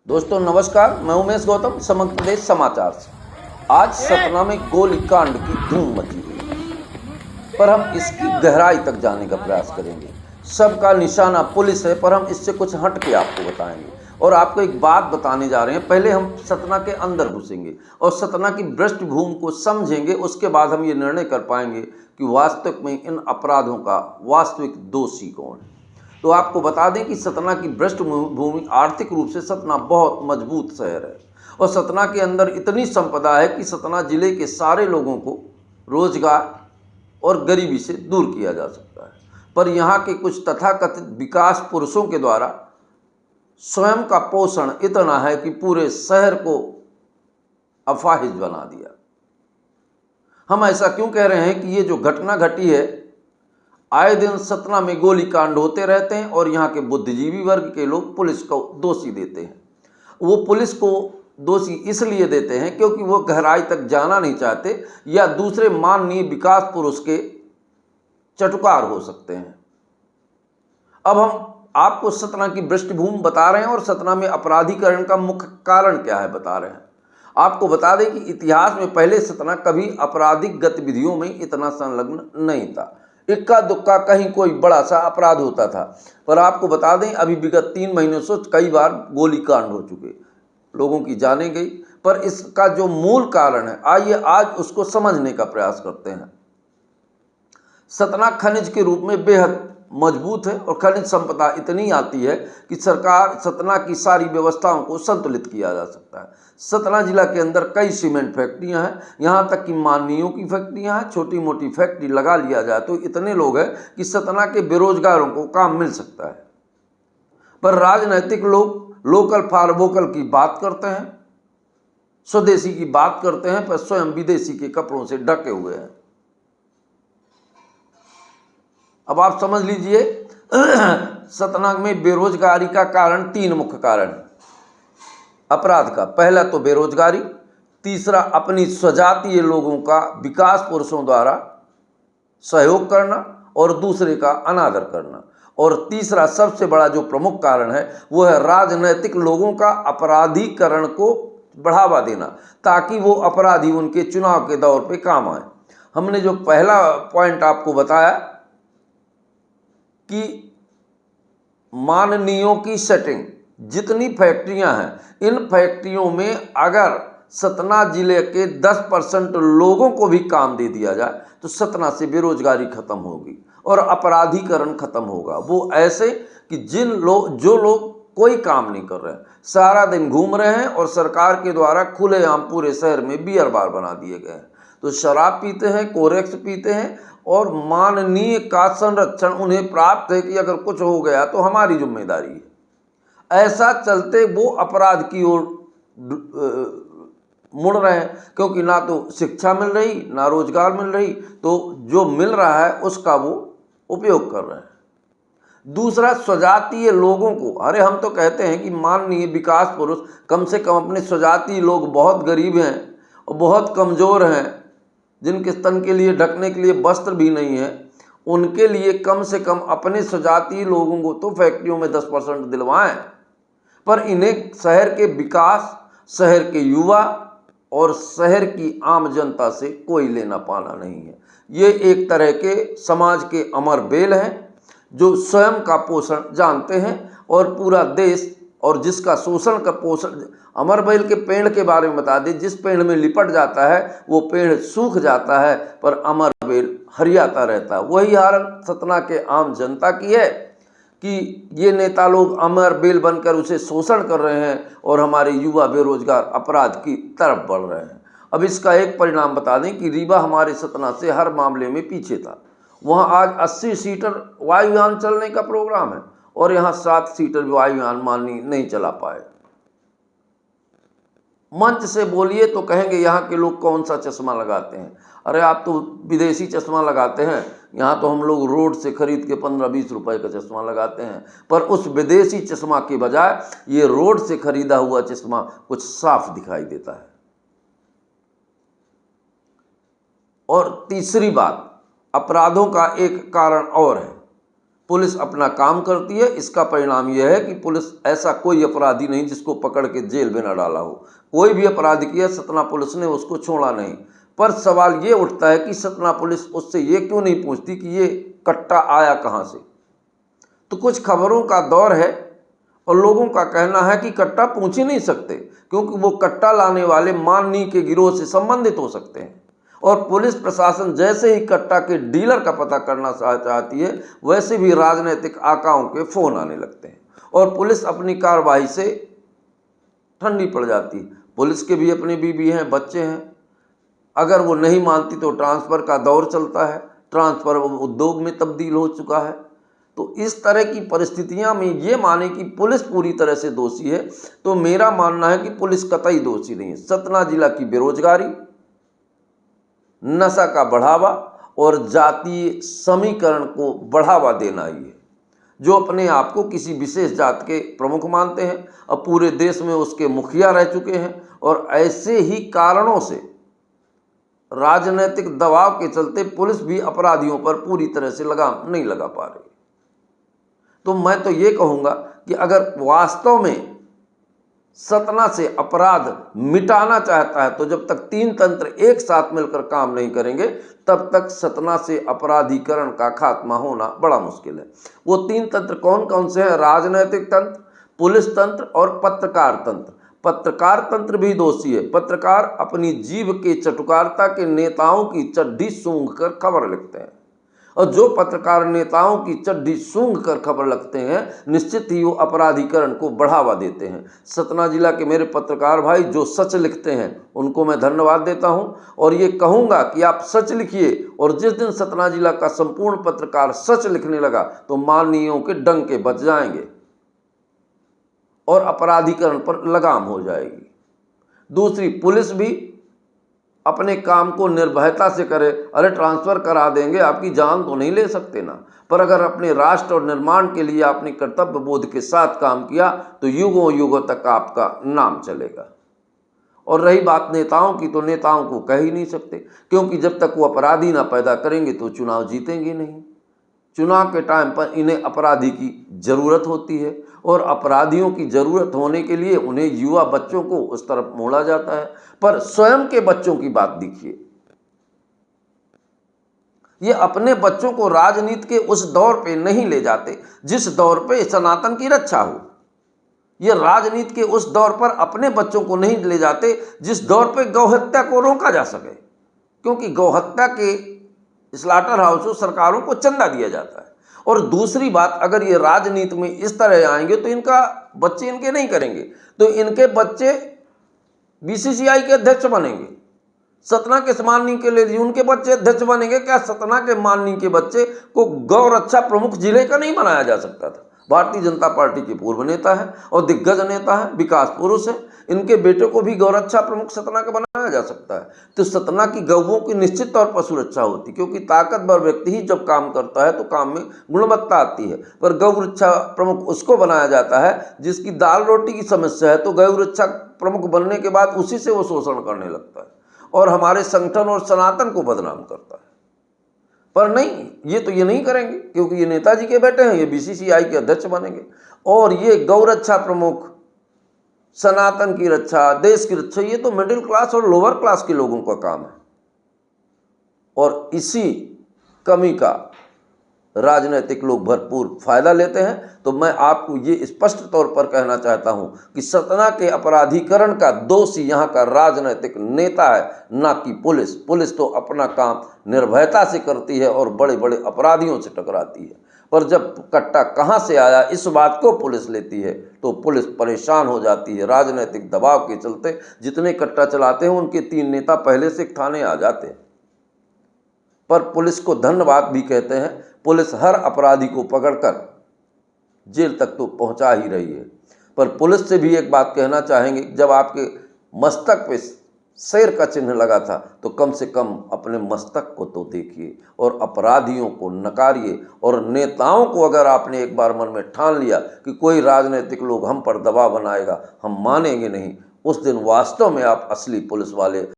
दोस्तों नमस्कार, मैं उमेश गौतम, समग्र प्रदेश समाचार से। आज सतना में गोलीकांड की धूम मची हुई है, पर हम इसकी गहराई तक जाने का प्रयास करेंगे। सबका निशाना पुलिस है, पर हम इससे कुछ हट के आपको बताएंगे और आपको एक बात बताने जा रहे हैं। पहले हम सतना के अंदर घुसेंगे और सतना की पृष्ठभूमि को समझेंगे। उसके बाद हम ये निर्णय कर पाएंगे कि वास्तव में इन अपराधों का वास्तविक दोषी कौन है। तो आपको बता दें कि सतना की पृष्ठभूमि आर्थिक रूप से सतना बहुत मजबूत शहर है और सतना के अंदर इतनी संपदा है कि सतना जिले के सारे लोगों को रोजगार और गरीबी से दूर किया जा सकता है। पर यहाँ के कुछ तथाकथित विकास पुरुषों के द्वारा स्वयं का पोषण इतना है कि पूरे शहर को अफाहिज बना दिया। हम ऐसा क्यों कह रहे हैं कि ये जो घटना घटी है, आए दिन सतना में गोलीकांड होते रहते हैं और यहाँ के बुद्धिजीवी वर्ग के लोग पुलिस को दोषी देते हैं। वो पुलिस को दोषी इसलिए देते हैं क्योंकि वो गहराई तक जाना नहीं चाहते या दूसरे माननीय विकास पुरुष के चटुकार हो सकते हैं। अब हम आपको सतना की पृष्ठभूमि बता रहे हैं और सतना में अपराधीकरण का मुख्य कारण क्या है बता रहे हैं। आपको बता दें कि इतिहास में पहले सतना कभी आपराधिक गतिविधियों में इतना संलग्न नहीं था। इक्का दुक्का कहीं कोई बड़ा सा अपराध होता था, पर आपको बता दें अभी विगत 3 महीनों से कई बार गोलीकांड हो चुके, लोगों की जानें गई। पर इसका जो मूल कारण है, आइए आज उसको समझने का प्रयास करते हैं। सतना खनिज के रूप में बेहद मजबूत है और खनिज संपदा इतनी आती है कि सरकार सतना की सारी व्यवस्थाओं को संतुलित किया जा सकता है। सतना जिला के अंदर कई सीमेंट फैक्ट्रियां हैं, यहाँ तक कि मानियों की फैक्ट्रियां हैं। छोटी मोटी फैक्ट्री लगा लिया जाए तो इतने लोग हैं कि सतना के बेरोजगारों को काम मिल सकता है। पर राजनैतिक लोग लोकल फॉर वोकल की बात करते हैं, स्वदेशी की बात करते हैं, पर स्वयं विदेशी के कपड़ों से ढके हुए हैं। अब आप समझ लीजिए सतना में बेरोजगारी का कारण 3 मुख्य कारण है अपराध का। पहला तो बेरोजगारी, तीसरा अपनी स्वजातीय लोगों का विकास पुरुषों द्वारा सहयोग करना और दूसरे का अनादर करना, और तीसरा सबसे बड़ा जो प्रमुख कारण है वो है राजनैतिक लोगों का अपराधीकरण को बढ़ावा देना ताकि वो अपराधी उनके चुनाव के दौर पे काम आए। हमने जो पहला पॉइंट आपको बताया कि माननीयों की सेटिंग, जितनी फैक्ट्रियां हैं, इन फैक्ट्रियों में अगर सतना जिले के 10% लोगों को भी काम दे दिया जाए तो सतना से बेरोजगारी खत्म होगी और अपराधीकरण खत्म होगा। वो ऐसे कि जो लोग कोई काम नहीं कर रहे हैं, सारा दिन घूम रहे हैं और सरकार के द्वारा खुलेआम पूरे शहर में बियर बार बना दिए गए हैं, तो शराब पीते हैं, कोरेक्स पीते हैं और माननीय का संरक्षण उन्हें प्राप्त है कि अगर कुछ हो गया तो हमारी जिम्मेदारी है। ऐसा चलते वो अपराध की ओर मुड़ रहे हैं, क्योंकि ना तो शिक्षा मिल रही ना रोजगार मिल रही, तो जो मिल रहा है उसका वो उपयोग कर रहे हैं। दूसरा, स्वजातीय लोगों को, अरे हम तो कहते हैं कि माननीय विकास पुरुष कम से कम अपने स्वजातीय लोग बहुत गरीब हैं और बहुत कमज़ोर हैं, जिनके स्तन के लिए ढकने के लिए वस्त्र भी नहीं है, उनके लिए कम से कम अपने स्वजातीय लोगों को तो फैक्ट्रियों में 10% दिलवाएं। पर इन्हें शहर के विकास, शहर के युवा और शहर की आम जनता से कोई लेना पाना नहीं है। ये एक तरह के समाज के अमर बेल हैं जो स्वयं का पोषण जानते हैं और पूरा देश, और जिसका शोषण का पोषण, अमर बेल के पेड़ के बारे में बता दें, जिस पेड़ में लिपट जाता है वो पेड़ सूख जाता है पर अमर बेल हरियाता रहता है। वही हालत सतना के आम जनता की है कि ये नेता लोग अमर बेल बनकर उसे शोषण कर रहे हैं और हमारे युवा बेरोजगार अपराध की तरफ बढ़ रहे हैं। अब इसका एक परिणाम बता दें कि रीवा हमारे सतना से हर मामले में पीछे था। वहाँ आज 80 सीटर वायुयान चलने का प्रोग्राम है और यहाँ 7 सीटर वायुयान माननीय नहीं चला पाए। मंच से बोलिए तो कहेंगे यहाँ के लोग कौन सा चश्मा लगाते हैं। अरे आप तो विदेशी चश्मा लगाते हैं, यहाँ तो हम लोग रोड से खरीद के 15-20 रुपए का चश्मा लगाते हैं, पर उस विदेशी चश्मा के बजाय ये रोड से खरीदा हुआ चश्मा कुछ साफ दिखाई देता है। और तीसरी बात, अपराधों का एक कारण और है पुलिस अपना काम करती है। इसका परिणाम यह है कि पुलिस ऐसा कोई अपराधी नहीं जिसको पकड़ के जेल में न डाला हो। कोई भी अपराध किया सतना पुलिस ने उसको छोड़ा नहीं। पर सवाल ये उठता है कि सतना पुलिस उससे ये क्यों नहीं पूछती कि ये कट्टा आया कहाँ से। तो कुछ खबरों का दौर है और लोगों का कहना है कि कट्टा पूछ ही नहीं सकते, क्योंकि वो कट्टा लाने वाले माननीय के गिरोह से संबंधित हो सकते हैं। और पुलिस प्रशासन जैसे ही कट्टा के डीलर का पता करना चाहती है, वैसे भी राजनीतिक आकाओं के फोन आने लगते हैं और पुलिस अपनी कार्रवाई से ठंडी पड़ जाती है। पुलिस के भी अपनी बीवी हैं, बच्चे हैं। अगर वो नहीं मानती तो ट्रांसफ़र का दौर चलता है, ट्रांसफ़र उद्योग में तब्दील हो चुका है। तो इस तरह की परिस्थितियां में ये माने कि पुलिस पूरी तरह से दोषी है, तो मेरा मानना है कि पुलिस कतई दोषी नहीं है। सतना जिला की बेरोजगारी, नशा का बढ़ावा और जातीय समीकरण को बढ़ावा देना ही है। जो अपने आप को किसी विशेष जात के प्रमुख मानते हैं, अब पूरे देश में उसके मुखिया रह चुके हैं और ऐसे ही कारणों से राजनीतिक दबाव के चलते पुलिस भी अपराधियों पर पूरी तरह से लगाम नहीं लगा पा रही। तो मैं तो ये कहूँगा कि अगर वास्तव में सतना से अपराध मिटाना चाहता है, तो जब तक तीन तंत्र एक साथ मिलकर काम नहीं करेंगे, तब तक सतना से अपराधीकरण का खात्मा होना बड़ा मुश्किल है। वो तीन तंत्र कौन कौन से हैं? राजनीतिक तंत्र, पुलिस तंत्र और पत्रकार तंत्र। पत्रकार तंत्र भी दोषी है। पत्रकार अपनी जीभ के चटुकारता के नेताओं की चड्ढी सूंघ कर खबर लिखते हैं, और जो पत्रकार नेताओं की चड्ढी सूंघ कर खबर लगते हैं, निश्चित ही वो अपराधीकरण को बढ़ावा देते हैं। सतना जिला के मेरे पत्रकार भाई जो सच लिखते हैं, उनको मैं धन्यवाद देता हूं और ये कहूंगा कि आप सच लिखिए। और जिस दिन सतना जिला का संपूर्ण पत्रकार सच लिखने लगा, तो माननीयों के डंके बच जाएंगे और अपराधीकरण पर लगाम हो जाएगी। दूसरी, पुलिस भी अपने काम को निर्भयता से करे। अरे ट्रांसफ़र करा देंगे, आपकी जान तो नहीं ले सकते ना। पर अगर अपने राष्ट्र और निर्माण के लिए आपने कर्तव्य बोध के साथ काम किया, तो युगों युगों तक आपका नाम चलेगा। और रही बात नेताओं की, तो नेताओं को कह ही नहीं सकते, क्योंकि जब तक वो अपराधी ना पैदा करेंगे तो चुनाव जीतेंगे नहीं। चुनाव के टाइम पर इन्हें अपराधी की ज़रूरत होती है, और अपराधियों की ज़रूरत होने के लिए उन्हें युवा बच्चों को उस तरफ मोड़ा जाता है। पर स्वयं के बच्चों की बात देखिए, ये अपने बच्चों को राजनीति के उस दौर पे नहीं ले जाते जिस दौर पे सनातन की रक्षा हो। ये राजनीति के उस दौर पर अपने बच्चों को नहीं ले जाते जिस दौर पे गौहत्या को रोका जा सके, क्योंकि गौहत्या के स्लॉटर हाउसों सरकारों को चंदा दिया जाता है। और दूसरी बात, अगर ये राजनीति में इस तरह आएंगे तो इनका बच्चे इनके नहीं करेंगे, तो इनके बच्चे बीसीसीआई के अध्यक्ष बनेंगे। सतना के माननीय के लिए उनके बच्चे अध्यक्ष बनेंगे। क्या सतना के माननीय के बच्चे को गौ रक्षा प्रमुख जिले का नहीं बनाया जा सकता था? भारतीय जनता पार्टी के पूर्व नेता है और दिग्गज नेता है, विकास पुरुष है। इनके बेटे को भी गौरक्षा प्रमुख सतना का बनाया जा सकता है। तो सतना की गौओं की निश्चित तौर पर सुरक्षा होती, क्योंकि ताकतवर व्यक्ति ही जब काम करता है तो काम में गुणवत्ता आती है। पर गौरक्षा प्रमुख उसको बनाया जाता है जिसकी दाल रोटी की समस्या है, तो गौरक्षा प्रमुख बनने के बाद उसी से वो शोषण करने लगता है और हमारे संगठन और सनातन को बदनाम करता है। पर नहीं, ये नहीं करेंगे, क्योंकि ये नेताजी के बेटे हैं, ये बीसीसीआई के अध्यक्ष बनेंगे। और ये गौरक्षा प्रमुख, सनातन की रक्षा, देश की रक्षा, ये तो मिडिल क्लास और लोअर क्लास के लोगों का काम है। और इसी कमी का राजनीतिक लोग भरपूर फायदा लेते हैं। तो मैं आपको ये स्पष्ट तौर पर कहना चाहता हूं कि सतना के अपराधीकरण का दोषी यहाँ का राजनीतिक नेता है, ना कि पुलिस। पुलिस तो अपना काम निर्भयता से करती है और बड़े बड़े अपराधियों से टकराती है। पर जब कट्टा कहाँ से आया, इस बात को पुलिस लेती है तो पुलिस परेशान हो जाती है। राजनीतिक दबाव के चलते जितने कट्टा चलाते हैं उनके 3 नेता पहले से थाने आ जाते हैं। पर पुलिस को धन्यवाद भी कहते हैं। पुलिस हर अपराधी को पकड़कर जेल तक तो पहुंचा ही रही है। पर पुलिस से भी एक बात कहना चाहेंगे, जब आपके मस्तक पे शेर का चिन्ह लगा था तो कम से कम अपने मस्तक को तो देखिए और अपराधियों को नकारिए। और नेताओं को अगर आपने एक बार मन में ठान लिया कि कोई राजनीतिक लोग हम पर दबाव बनाएगा, हम मानेंगे नहीं, उस दिन वास्तव में आप असली पुलिस वाले